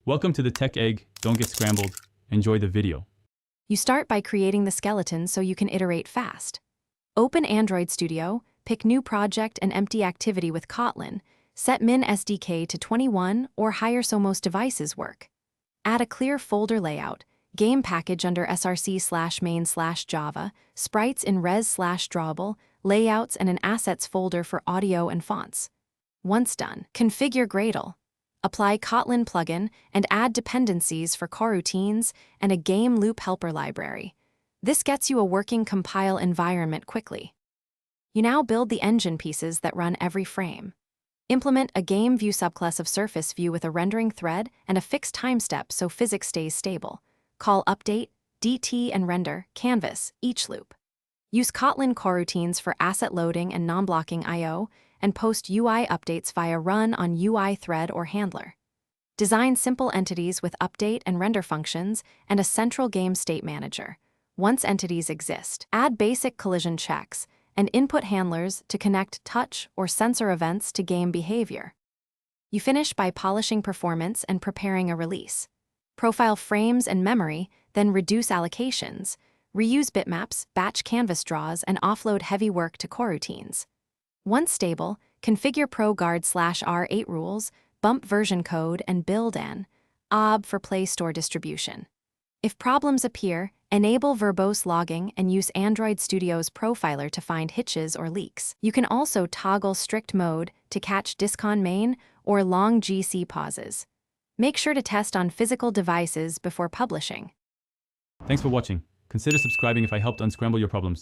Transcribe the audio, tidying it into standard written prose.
Welcome to the Tech Egg. Don't get scrambled. Enjoy the video. You start by creating the skeleton so you can iterate fast. Open Android Studio, pick New Project and Empty Activity with Kotlin, set min SDK to 21 or higher so most devices work. Add a clear folder layout, game package under src/main/java, sprites in res/drawable, layouts and an assets folder for audio and fonts. Once done, configure Gradle. Apply Kotlin plugin and add dependencies for coroutines and a game loop helper library. This gets you a working compile environment quickly. You now build the engine pieces that run every frame. Implement a game view subclass of surface view with a rendering thread and a fixed time step so physics stays stable. Call update, DT and render, canvas, each loop. Use Kotlin coroutines for asset loading and non-blocking I/O, and post UI updates via run on UI thread or handler. Design simple entities with update and render functions and a central game state manager. Once entities exist, add basic collision checks and input handlers to connect touch or sensor events to game behavior. You finish by polishing performance and preparing a release. Profile frames and memory, then reduce allocations. Reuse bitmaps, batch canvas draws, and offload heavy work to coroutines. Once stable, configure ProGuard/R8 rules, bump version code, and build an OB for Play Store distribution. If problems appear, enable verbose logging and use Android Studio's profiler to find hitches or leaks. You can also toggle strict mode to catch discon main or long GC pauses. Make sure to test on physical devices before publishing. Thanks for watching. Consider subscribing if I helped unscramble your problems.